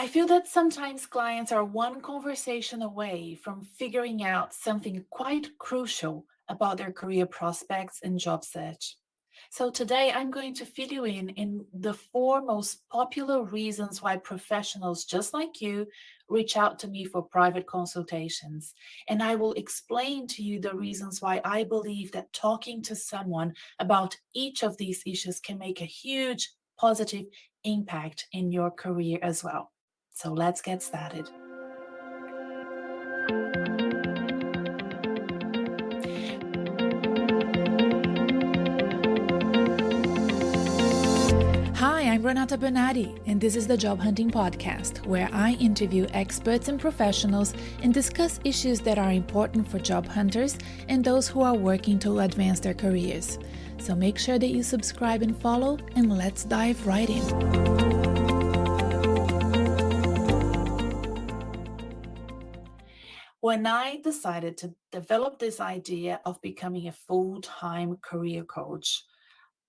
I feel that sometimes clients are one conversation away from figuring out something quite crucial about their career prospects and job search. So today I'm going to fill you in the four most popular reasons why professionals just like you reach out to me for private consultations. And I will explain to you the reasons why I believe that talking to someone about each of these issues can make a huge positive impact in your career as well. So let's get started. Hi, I'm Renata Bernarde, and this is the Job Hunting Podcast, where I interview experts and professionals and discuss issues that are important for job hunters and those who are working to advance their careers. So make sure that you subscribe and follow, and let's dive right in. When I decided to develop this idea of becoming a full-time career coach,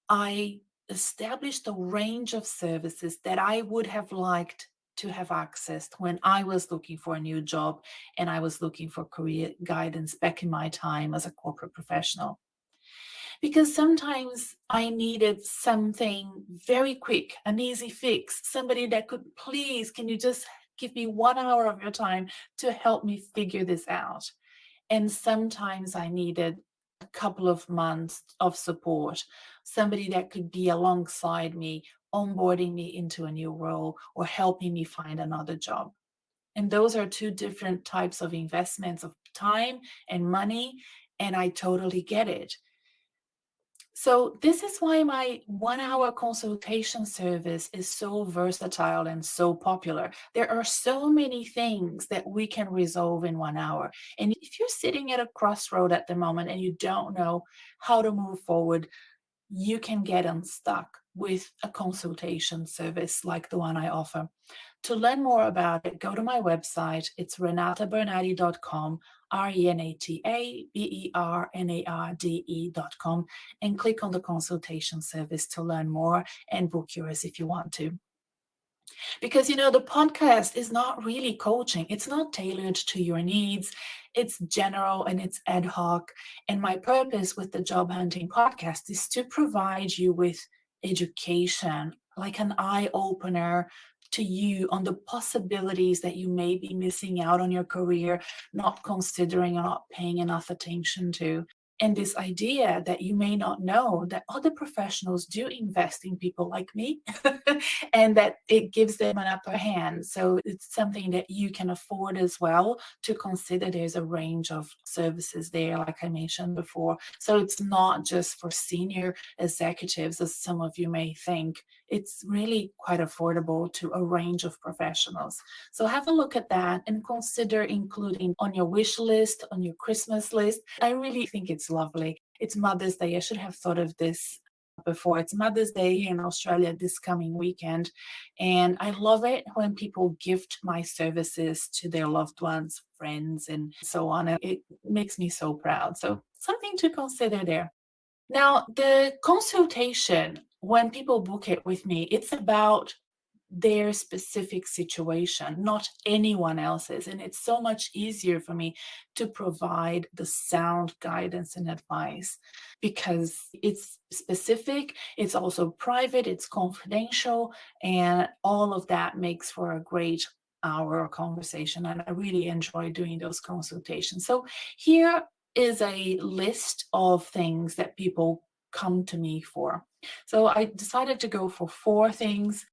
I established a range of services that I would have liked to have accessed when I was looking for a new job and I was looking for career guidance back in my time as a corporate professional. Because sometimes I needed something very quick, an easy fix, somebody that could please, can you just give me 1 hour of your time to help me figure this out? And sometimes I needed a couple of months of support, somebody that could be alongside me, onboarding me into a new role or helping me find another job. And those are two different types of investments of time and money. And I totally get it. So this is why my 1 hour consultation service is so versatile and so popular. There are so many things that we can resolve in 1 hour. And if you're sitting at a crossroad at the moment and you don't know how to move forward, you can get unstuck with a consultation service like the one I offer. To learn more about it, go to my website. It's renatabernarde.com, RENATABERNARDE.com, and click on the consultation service to learn more and book yours if you want to. Because, the podcast is not really coaching, it's not tailored to your needs. It's general and it's ad hoc. And my purpose with the Job Hunting Podcast is to provide you with education, like an eye opener to you on the possibilities that you may be missing out on your career, not considering or not paying enough attention to. And this idea that you may not know that other professionals do invest in people like me and that it gives them an upper hand. So it's something that you can afford as well to consider. There's a range of services there, like I mentioned before. So it's not just for senior executives, as some of you may think. It's really quite affordable to a range of professionals. So have a look at that and consider including on your wish list, on your Christmas list. I really think it's lovely. It's Mother's Day. I should have thought of this before. It's Mother's Day here in Australia this coming weekend. And I love it when people gift my services to their loved ones, friends, and so on. And it makes me so proud. So something to consider there. Now, the consultation, when people book it with me, it's about their specific situation, not anyone else's. And it's so much easier for me to provide the sound guidance and advice because it's specific, it's also private, it's confidential, and all of that makes for a great hour conversation. And I really enjoy doing those consultations. So here is a list of things that people come to me for. So I decided to go for four things.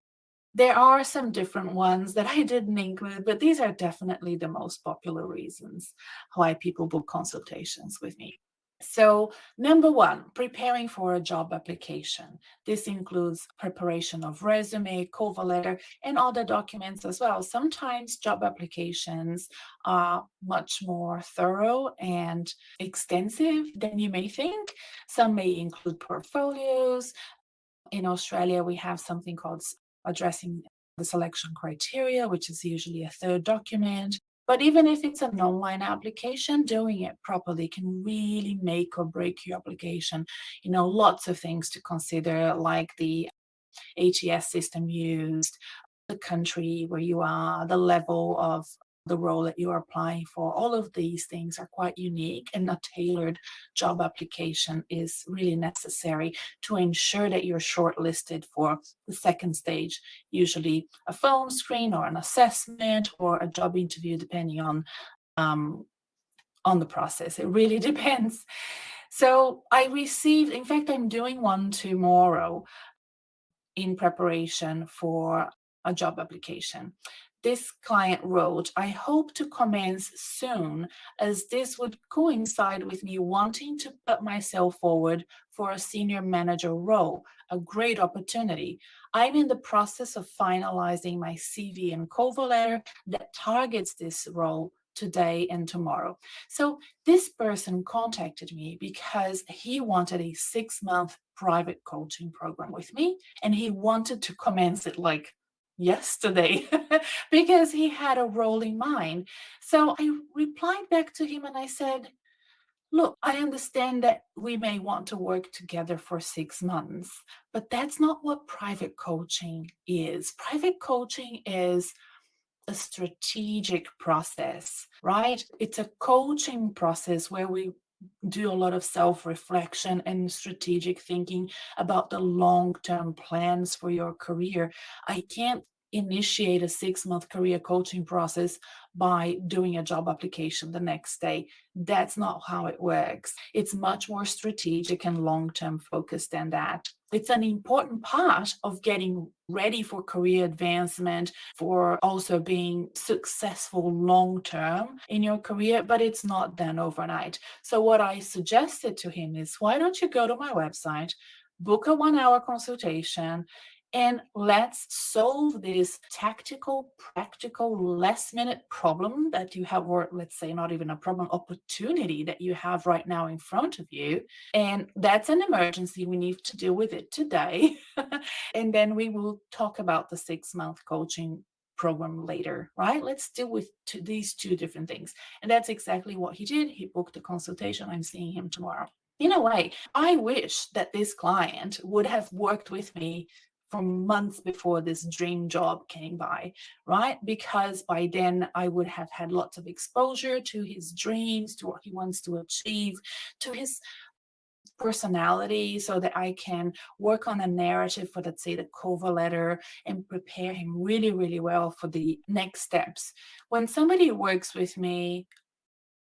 There are some different ones that I didn't include, but these are definitely the most popular reasons why people book consultations with me. So, number one, preparing for a job application. This includes preparation of resume, cover letter, and other documents as well. Sometimes job applications are much more thorough and extensive than you may think. Some may include portfolios. In Australia, we have something called addressing the selection criteria, which is usually a third document. But even if it's an online application, doing it properly can really make or break your application. Lots of things to consider, like the ATS system used, the country where you are, the level of the role that you are applying for. All of these things are quite unique, and a tailored job application is really necessary to ensure that you're shortlisted for the second stage, usually a phone screen or an assessment or a job interview, depending on the process. It really depends. So I received, in fact, I'm doing one tomorrow in preparation for a job application. This client wrote, I hope to commence soon, as this would coincide with me wanting to put myself forward for a senior manager role, a great opportunity. I'm in the process of finalizing my CV and cover letter that targets this role today and tomorrow. So this person contacted me because he wanted a 6-month private coaching program with me, and he wanted to commence it like yesterday because he had a role in mind. So I replied back to him and I said, look, I understand that we may want to work together for 6 months, but that's not what private coaching is. Private coaching is a strategic process, right? It's a coaching process where we do a lot of self-reflection and strategic thinking about the long-term plans for your career. I can't initiate a 6-month career coaching process by doing a job application the next day. That's not how it works. It's much more strategic and long-term focused than that. It's an important part of getting ready for career advancement, for also being successful long-term in your career, but it's not done overnight. So what I suggested to him is, why don't you go to my website, book a 1-hour consultation, and let's solve this tactical, practical, last-minute problem that you have, or let's say not even a problem, opportunity that you have right now in front of you. And that's an emergency. We need to deal with it today. And then we will talk about the 6-month coaching program later, right? Let's deal with these two different things. And that's exactly what he did. He booked a consultation. I'm seeing him tomorrow. In a way, I wish that this client would have worked with me for months before this dream job came by, right? Because by then I would have had lots of exposure to his dreams, to what he wants to achieve, to his personality, so that I can work on a narrative for, let's say, the cover letter and prepare him really, really well for the next steps. When somebody works with me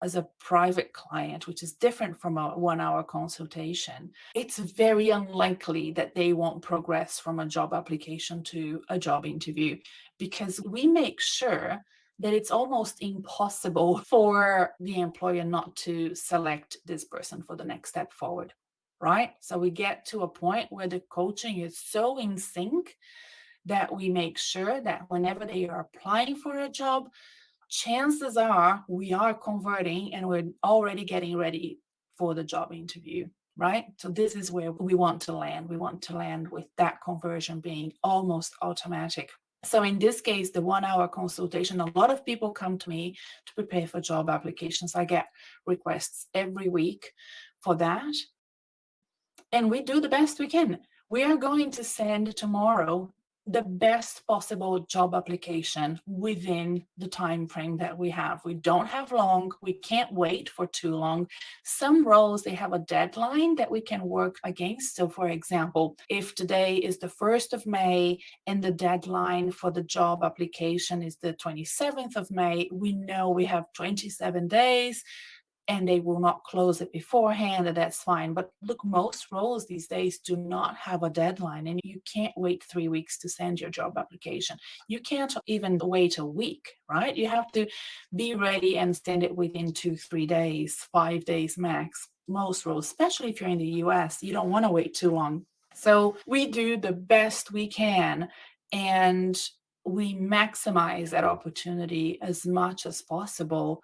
as a private client, which is different from a 1-hour consultation, it's very unlikely that they won't progress from a job application to a job interview, because we make sure that it's almost impossible for the employer not to select this person for the next step forward, right? So we get to a point where the coaching is so in sync that we make sure that whenever they are applying for a job, chances are we are converting and we're already getting ready for the job interview, right? So this is where we want to land. We want to land with that conversion being almost automatic. So in this case, the 1-hour consultation, a lot of people come to me to prepare for job applications. I get requests every week for that. And we do the best we can. We are going to send tomorrow the best possible job application within the time frame that we have. We don't have long. We can't wait for too long. Some roles, they have a deadline that we can work against. So for example, if today is the 1st of May and the deadline for the job application is the 27th of May, we know we have 27 days and they will not close it beforehand, and that's fine. But look, most roles these days do not have a deadline, and you can't wait 3 weeks to send your job application. You can't even wait a week, right? You have to be ready and send it within 2-3 days, 5 days max. Most roles, especially if you're in the US, you don't want to wait too long. So we do the best we can, and we maximize that opportunity as much as possible.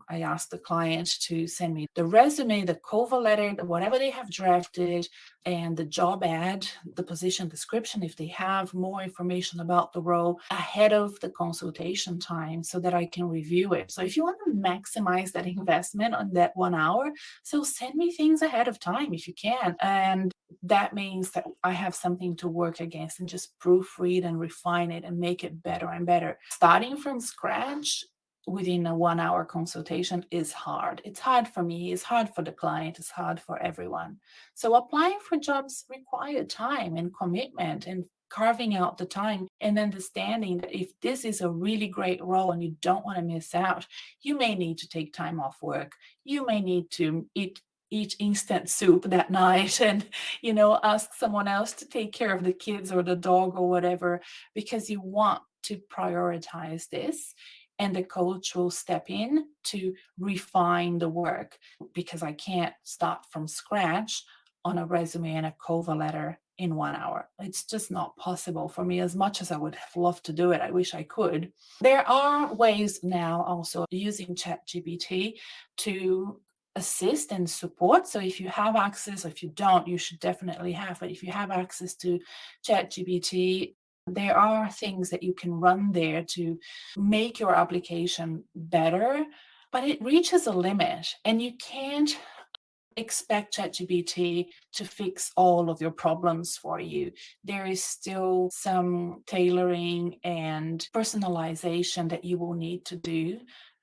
I ask the client to send me the resume, the cover letter, whatever they have drafted, and the job ad, the position description, if they have more information about the role ahead of the consultation time so that I can review it. So if you want to maximize that investment on that 1 hour, so send me things ahead of time if you can. And that means that I have something to work against and just proofread and refine it and make it better and better. Starting from scratch within a 1 hour consultation is hard. It's hard for me, it's hard for the client, it's hard for everyone. So applying for jobs require time and commitment and carving out the time and understanding that if this is a really great role and you don't want to miss out, you may need to take time off work. You may need to eat instant soup that night and ask someone else to take care of the kids or the dog or whatever, because you want to prioritize this, and the coach will step in to refine the work, because I can't start from scratch on a resume and a cover letter in 1 hour. It's just not possible for me. As much as I would have loved to do it, I wish I could. There are ways now also using ChatGPT to assist and support. So if you have access, or if you don't, you should definitely have, but if you have access to ChatGPT, there are things that you can run there to make your application better, but it reaches a limit, and you can't expect ChatGPT to fix all of your problems for you. There is still some tailoring and personalization that you will need to do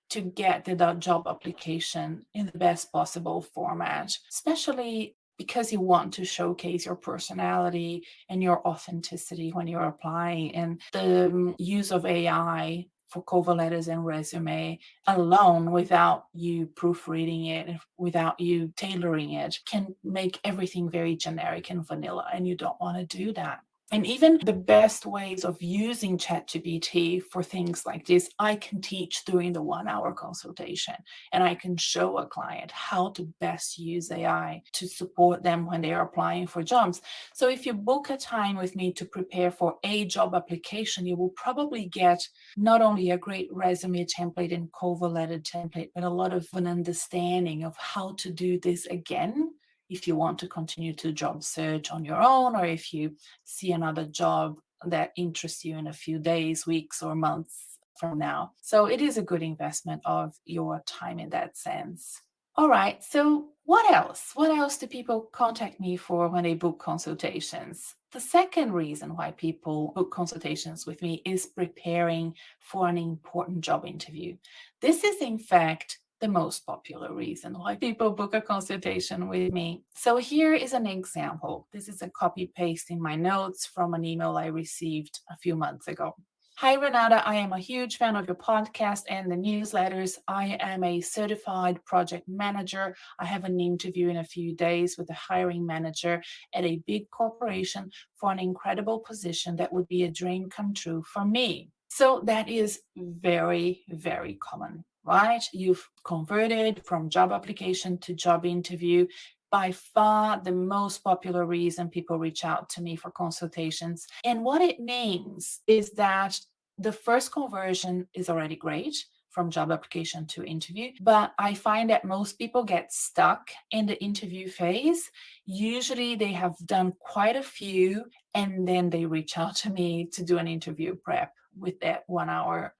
to get the job application in the best possible format, especially because you want to showcase your personality and your authenticity when you're applying. And the use of AI for cover letters and resume alone, without you proofreading it and without you tailoring it, can make everything very generic and vanilla, and you don't want to do that. And even the best ways of using ChatGPT for things like this, I can teach during the 1 hour consultation. And I can show a client how to best use AI to support them when they are applying for jobs. So if you book a time with me to prepare for a job application, you will probably get not only a great resume template and cover letter template, but a lot of an understanding of how to do this again if you want to continue to job search on your own, or if you see another job that interests you in a few days, weeks, or months from now. So it is a good investment of your time in that sense. All right, so what else? What else do people contact me for when they book consultations? The second reason why people book consultations with me is preparing for an important job interview. This is, in fact, the most popular reason why people book a consultation with me. So here is an example. This is a copy paste in my notes from an email I received a few months ago. Hi, Renata. I am a huge fan of your podcast and the newsletters. I am a certified project manager. I have an interview in a few days with a hiring manager at a big corporation for an incredible position that would be a dream come true for me. So that is very, very common, right? You've converted from job application to job interview. By far the most popular reason people reach out to me for consultations. And what it means is that the first conversion is already great, from job application to interview, but I find that most people get stuck in the interview phase. Usually they have done quite a few, and then they reach out to me to do an interview prep with that 1 hour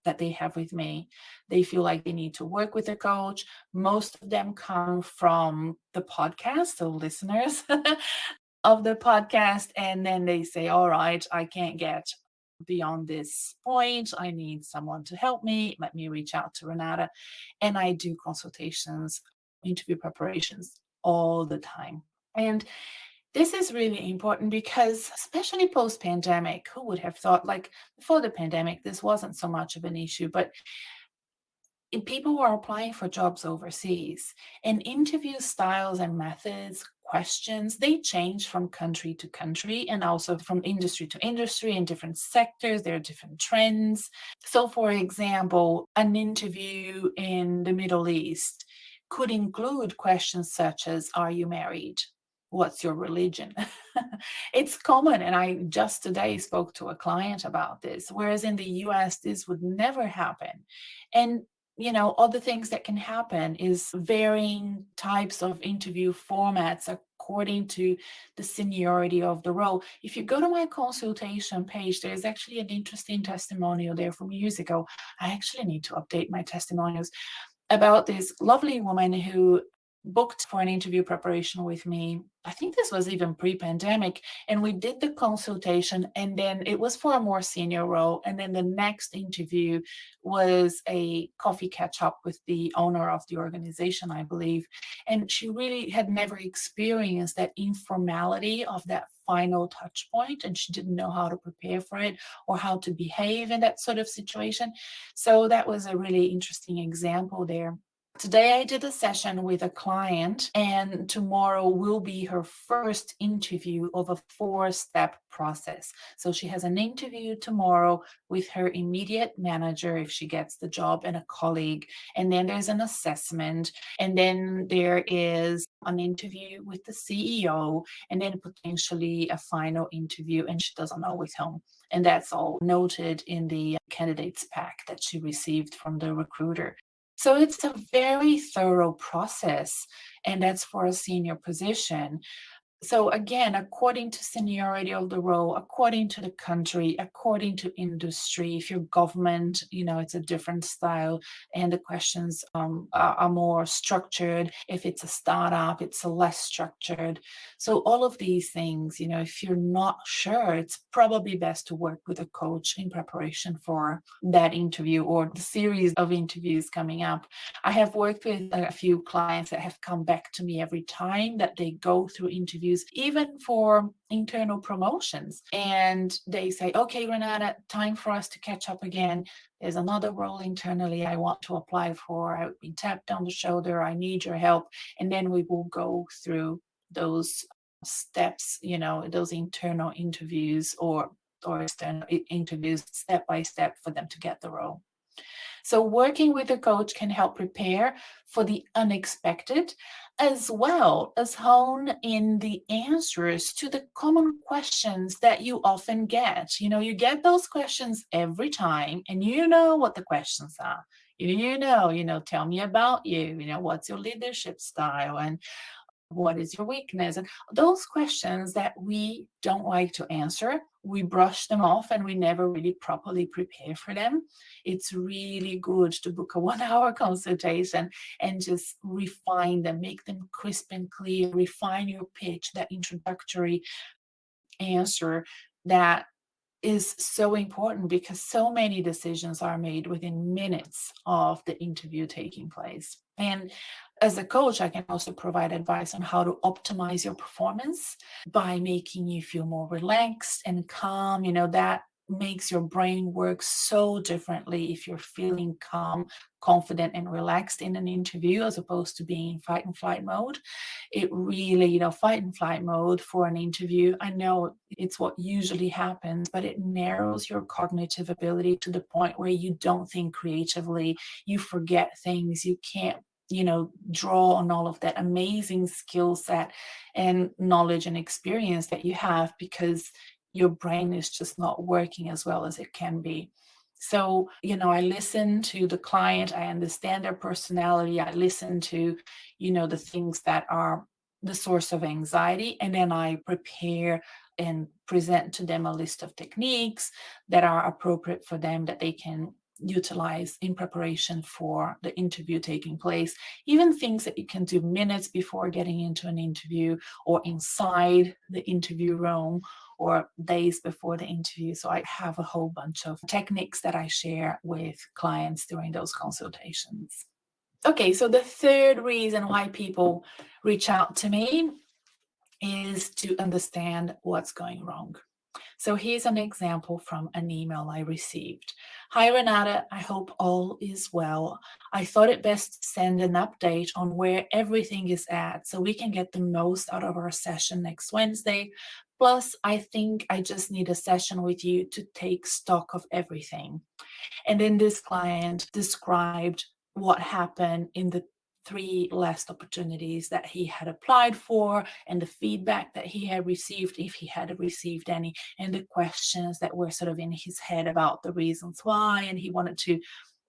that they have with me. They feel like they need to work with a coach. Most of them come from the podcast, so listeners of the podcast, and then they say, all right, I can't get beyond this point. I need someone to help me. Let me reach out to Renata. And I do consultations, interview preparations all the time. And this is really important because, especially post-pandemic, who would have thought, like before the pandemic, this wasn't so much of an issue, but people were applying for jobs overseas, and interview styles and methods, questions, they change from country to country and also from industry to industry. In different sectors, there are different trends. So for example, an interview in the Middle East could include questions such as, are you married? What's your religion? It's common. And I just today spoke to a client about this, whereas in the US, this would never happen. And other things that can happen is varying types of interview formats according to the seniority of the role. If you go to my consultation page, there's actually an interesting testimonial there from years ago. I actually need to update my testimonials about this lovely woman who booked for an interview preparation with me. I think this was even pre-pandemic, and we did the consultation, and then it was for a more senior role, and then the next interview was a coffee catch up with the owner of the organization, I believe. And she really had never experienced that informality of that final touch point, and she didn't know how to prepare for it or how to behave in that sort of situation. So that was a really interesting example there. Today I did a session with a client, and tomorrow will be her first interview of a 4-step process. So she has an interview tomorrow with her immediate manager if she gets the job, and a colleague. And then there's an assessment, and then there is an interview with the CEO, and then potentially a final interview, and she doesn't know with whom. And that's all noted in the candidates pack that she received from the recruiter. So it's a very thorough process, and that's for a senior position. So again, according to seniority of the role, according to the country, according to industry, if you're government, it's a different style, and the questions are more structured. If it's a startup, it's less structured. So all of these things, if you're not sure, it's probably best to work with a coach in preparation for that interview or the series of interviews coming up. I have worked with a few clients that have come back to me every time that they go through interviews, even for internal promotions. And they say, okay, Renata, time for us to catch up again. There's another role internally I want to apply for. I've been tapped on the shoulder. I need your help. And then we will go through those steps, those internal interviews or external interviews step by step for them to get the role. So working with a coach can help prepare for the unexpected, as well as hone in the answers to the common questions that you often get. You get those questions every time, and you know what the questions are. Tell me about you, what's your leadership style, and what is your weakness? And those questions that we don't like to answer, we brush them off and we never really properly prepare for them. It's really good to book a 1-hour consultation and just refine them, make them crisp and clear, refine your pitch, that introductory answer that is so important, because so many decisions are made within minutes of the interview taking place. And as a coach, I can also provide advice on how to optimize your performance by making you feel more relaxed and calm. That makes your brain work so differently if you're feeling calm, confident, and relaxed in an interview, as opposed to being in fight and flight mode. It really, fight and flight mode for an interview, I know it's what usually happens, but it narrows your cognitive ability to the point where you don't think creatively, you forget things, you can't draw on all of that amazing skill set and knowledge and experience that you have, because your brain is just not working as well as it can be. So, I listen to the client, I understand their personality, I listen to, the things that are the source of anxiety, and then I prepare and present to them a list of techniques that are appropriate for them, that they can utilize in preparation for the interview taking place. Even things that you can do minutes before getting into an interview, or inside the interview room, or days before the interview. So I have a whole bunch of techniques that I share with clients during those consultations. Okay, so the third reason why people reach out to me is to understand what's going wrong. So here's an example from an email I received. Hi, Renata. I hope all is well. I thought it best to send an update on where everything is at so we can get the most out of our session next Wednesday. Plus, I think I just need a session with you to take stock of everything. And then this client described what happened in the 3 last opportunities that he had applied for, and the feedback that he had received, if he had received any, and the questions that were sort of in his head about the reasons why, and he wanted to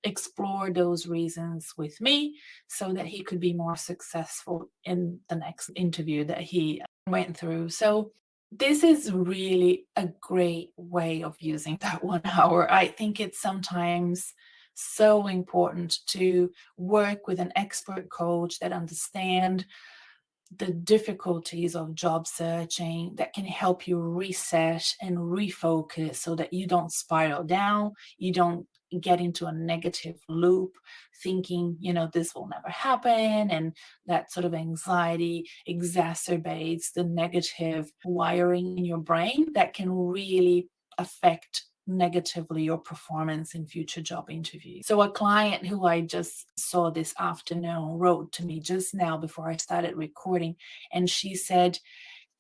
explore those reasons with me so that he could be more successful in the next interview that he went through. So this is really a great way of using that 1 hour. I think it's sometimes so important to work with an expert coach that understand the difficulties of job searching, that can help you reset and refocus so that you don't spiral down, you don't get into a negative loop thinking, this will never happen. And that sort of anxiety exacerbates the negative wiring in your brain that can really affect negatively your performance in future job interviews. So a client who I just saw this afternoon wrote to me just now before I started recording, and she said,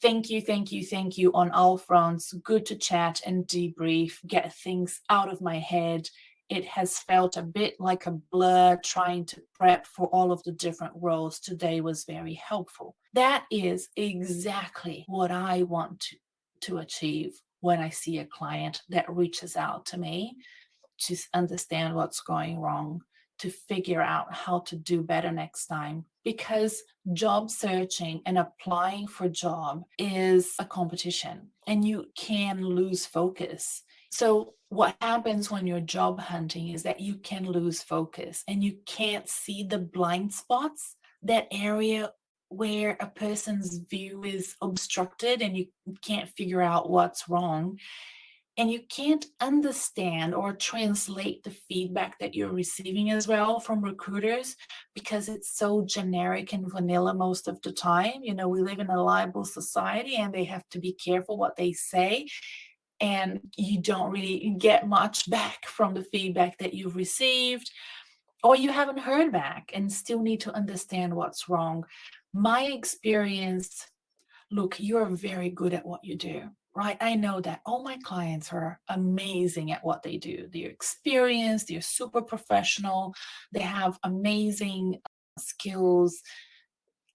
"Thank you, thank you, thank you on all fronts. Good to chat and debrief, get things out of my head. It has felt a bit like a blur trying to prep for all of the different roles. Today was very helpful." That is exactly what I want to achieve when I see a client that reaches out to me to understand what's going wrong, to figure out how to do better next time. Because job searching and applying for a job is a competition and you can lose focus. So what happens when you're job hunting is that you can lose focus and you can't see the blind spots, that area where a person's view is obstructed and you can't figure out what's wrong. And you can't understand or translate the feedback that you're receiving as well from recruiters because it's so generic and vanilla most of the time. We live in a liable society and they have to be careful what they say. And you don't really get much back from the feedback that you've received, or you haven't heard back and still need to understand what's wrong. My experience, look, you're very good at what you do, right? I know that all my clients are amazing at what they do. They're experienced, they're super professional, they have amazing skills.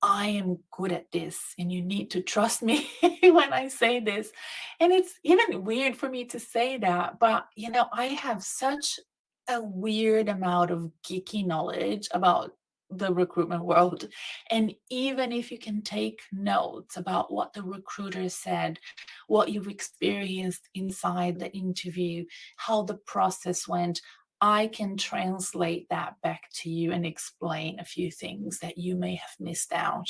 I am good at this, and you need to trust me when I say this. And it's even weird for me to say that, but I have such a weird amount of geeky knowledge about the recruitment world. And even if you can take notes about what the recruiter said, what you've experienced inside the interview, how the process went, I can translate that back to you and explain a few things that you may have missed out.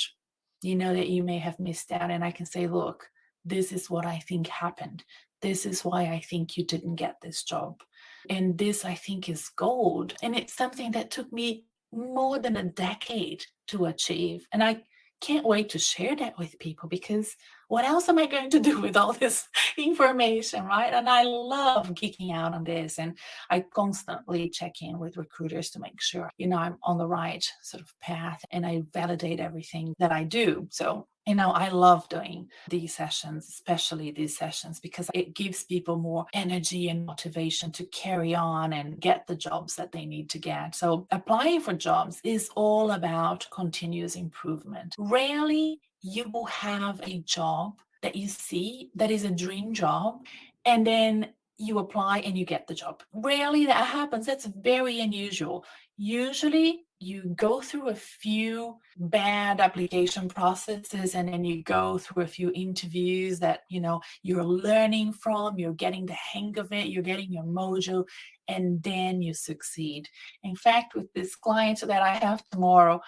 And I can say, look, this is what I think happened. This is why I think you didn't get this job. And this, I think, is gold. And it's something that took me more than a decade to achieve. And I can't wait to share that with people, because what else am I going to do with all this information, right? And I love geeking out on this. And I constantly check in with recruiters to make sure, I'm on the right sort of path and I validate everything that I do. So, I love doing these sessions, especially these sessions, because it gives people more energy and motivation to carry on and get the jobs that they need to get. So applying for jobs is all about continuous improvement. Rarely you will have a job that you see that is a dream job, and then you apply and you get the job. Rarely that happens. That's very unusual. Usually you go through a few bad application processes, and then you go through a few interviews that you're learning from, you're getting the hang of it, you're getting your mojo, and then you succeed. In fact, with this client that I have tomorrow,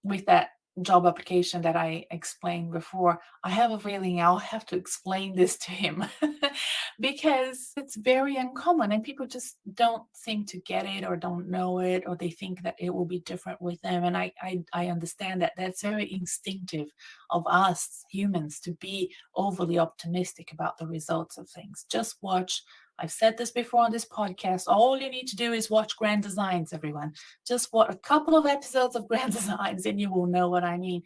with that job application that I explained before, I have a feeling I'll have to explain this to him because it's very uncommon and people just don't seem to get it or don't know it, or they think that it will be different with them. And I understand that that's very instinctive of us humans to be overly optimistic about the results of things. Just watch. I've said this before on this podcast. All you need to do is watch Grand Designs, everyone. Just watch a couple of episodes of Grand Designs and you will know what I mean.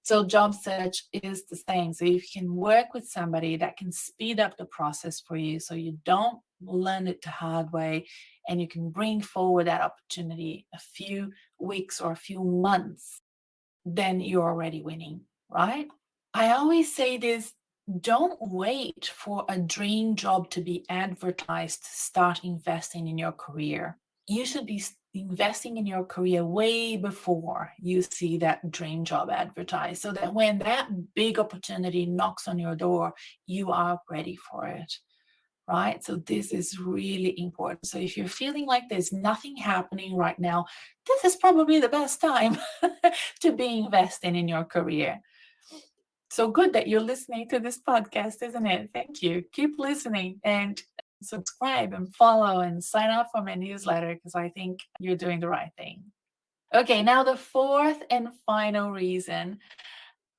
So job search is the same. So if you can work with somebody that can speed up the process for you so you don't learn it the hard way, and you can bring forward that opportunity a few weeks or a few months, then you're already winning, right? I always say this: don't wait for a dream job to be advertised to start investing in your career. you should be investing in your career way before you see that dream job advertised, so that when that big opportunity knocks on your door, you are ready for it, right? So this is really important. So if you're feeling like there's nothing happening right now, this is probably the best time to be investing in your career. So good that you're listening to this podcast, isn't it? Thank you. Keep listening and subscribe and follow and sign up for my newsletter, because I think you're doing the right thing. Okay, now the fourth and final reason.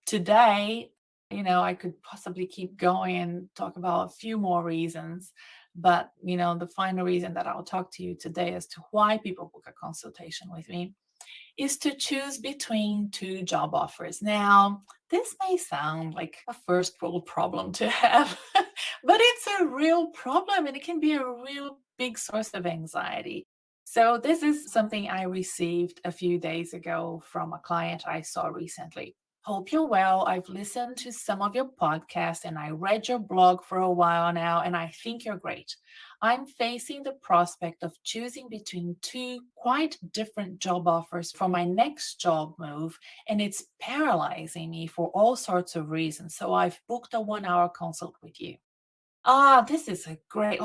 Today, I could possibly keep going and talk about a few more reasons, but the final reason that I'll talk to you today as to why people book a consultation with me is to choose between two job offers. Now, this may sound like a first world problem to have, but it's a real problem, and it can be a real big source of anxiety. So, this is something I received a few days ago from a client I saw recently. Hope you're well. I've listened to some of your podcasts and I read your blog for a while now, and I think you're great. I'm facing the prospect of choosing between two quite different job offers for my next job move, and it's paralyzing me for all sorts of reasons. So I've booked a 1 hour consult with you. This is a great,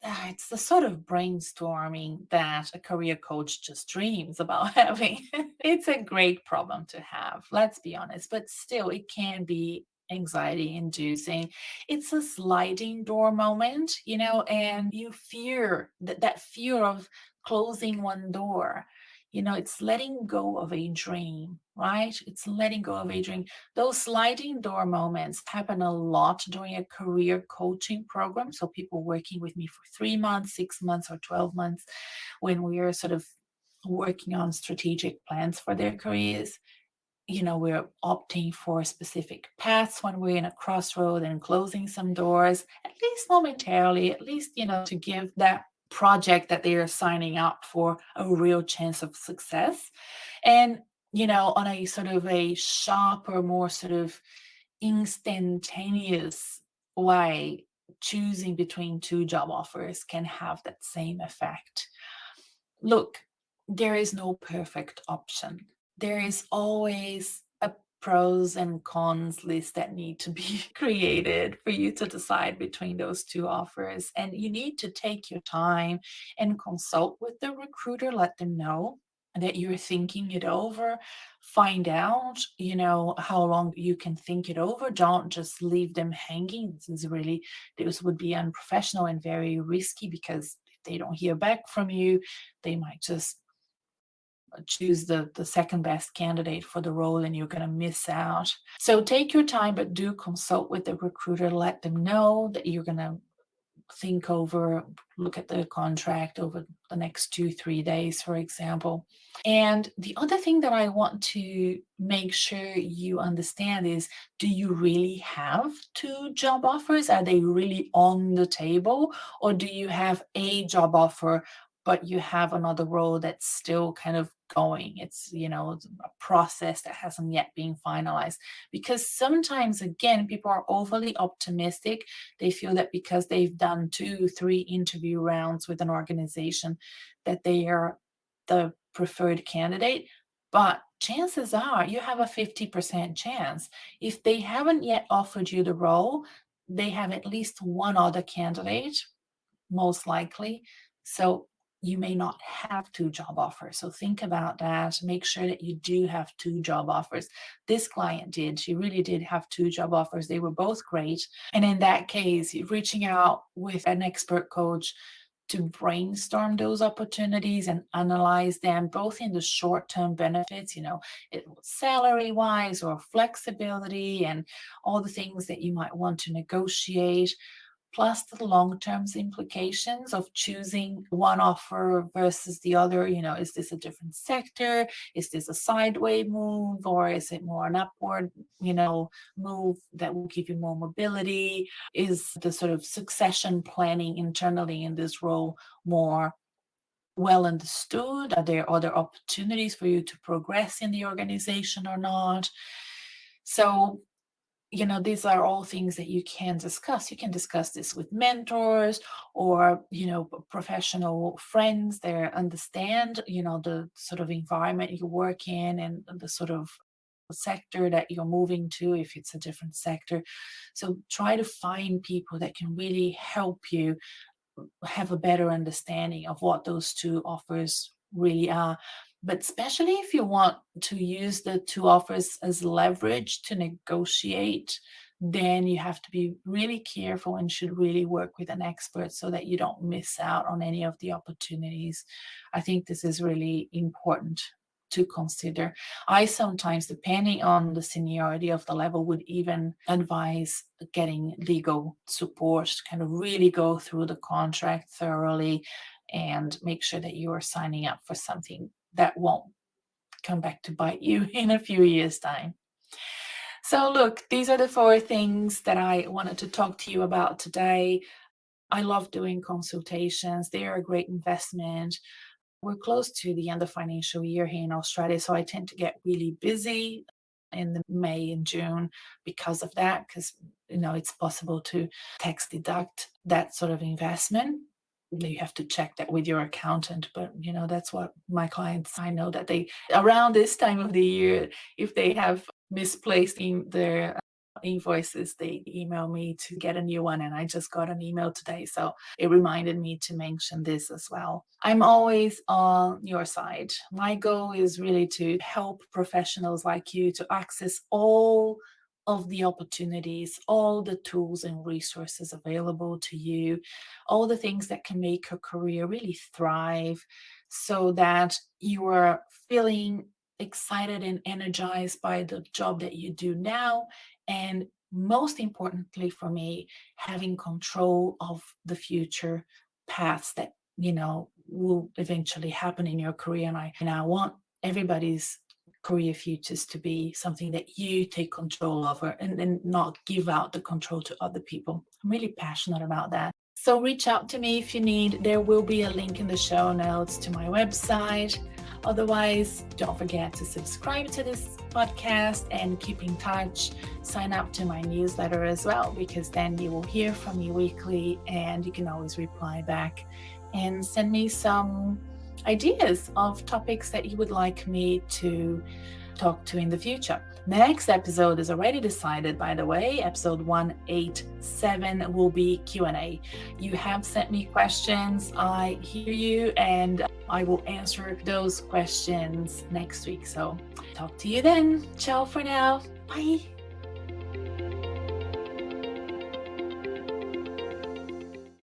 it's the sort of brainstorming that a career coach just dreams about having. It's a great problem to have, let's be honest, but still, it can be anxiety inducing. It's a sliding door moment, and you fear that fear of closing one door. It's letting go of a dream, right? It's letting go of a dream. Those sliding door moments happen a lot during a career coaching program. So people working with me for 3 months, 6 months, or 12 months, when we are sort of working on strategic plans for their careers. We're opting for specific paths when we're in a crossroad and closing some doors, at least momentarily, at least, to give that project that they are signing up for a real chance of success. And, on a sort of a sharper, more sort of instantaneous way, choosing between two job offers can have that same effect. Look, there is no perfect option. There is always a pros and cons list that need to be created for you to decide between those two offers. And you need to take your time and consult with the recruiter, let them know that you're thinking it over. Find out, how long you can think it over. Don't just leave them hanging. This would be unprofessional and very risky, because if they don't hear back from you, they might just choose the second best candidate for the role, and you're going to miss out. So take your time, but do consult with the recruiter. Let them know that you're going to think over, look at the contract over the next 2-3 days, for example. And the other thing that I want to make sure you understand is, do you really have two job offers? Are they really on the table? Or do you have a job offer, but you have another role that's still kind of going? It's, a process that hasn't yet been finalized. Because sometimes, again, people are overly optimistic. They feel that because they've done 2-3 interview rounds with an organization, that they are the preferred candidate. But chances are you have a 50% chance. If they haven't yet offered you the role, they have at least one other candidate, most likely. So you may not have two job offers. So think about that. Make sure that you do have two job offers. This client did. She really did have two job offers. They were both great. And in that case, reaching out with an expert coach to brainstorm those opportunities and analyze them, both in the short-term benefits, salary-wise or flexibility, and all the things that you might want to negotiate, plus the long-term implications of choosing one offer versus the other. Is this a different sector? Is this a sideways move, or is it more an upward, move that will give you more mobility? Is the sort of succession planning internally in this role more well understood? Are there other opportunities for you to progress in the organization or not? So these are all things that you can discuss. You can discuss this with mentors or, professional friends that understand, the sort of environment you work in and the sort of sector that you're moving to, if it's a different sector. So try to find people that can really help you have a better understanding of what those two offers really are. But especially if you want to use the two offers as leverage to negotiate, then you have to be really careful and should really work with an expert so that you don't miss out on any of the opportunities. I think this is really important to consider. I sometimes, depending on the seniority of the level, would even advise getting legal support, kind of really go through the contract thoroughly and make sure that you are signing up for something that won't come back to bite you in a few years' time. So look, these are the 4 things that I wanted to talk to you about today. I love doing consultations. They are a great investment. We're close to the end of financial year here in Australia, so I tend to get really busy in the May and June because of that, because it's possible to tax deduct that sort of investment. You have to check that with your accountant, but that's what my clients, I know that they around this time of the year, if they have misplaced in their invoices, they email me to get a new one, and I just got an email today, so it reminded me to mention this as well. I'm always on your side. My goal is really to help professionals like you to access all of the opportunities, all the tools and resources available to you, all the things that can make your career really thrive so that you are feeling excited and energized by the job that you do now. And most importantly for me, having control of the future paths that, will eventually happen in your career. And I want everybody's career futures to be something that you take control over and not give out the control to other people. I'm really passionate about that. So reach out to me if you need. There will be a link in the show notes to my website. Otherwise, don't forget to subscribe to this podcast and keep in touch. Sign up to my newsletter as well, because then you will hear from me weekly and you can always reply back and send me some ideas of topics that you would like me to talk to in the future. The next episode is already decided, by the way. Episode 187 will be Q&A. You have sent me questions. I hear you, and I will answer those questions next week. So talk to you then. Ciao for now. Bye.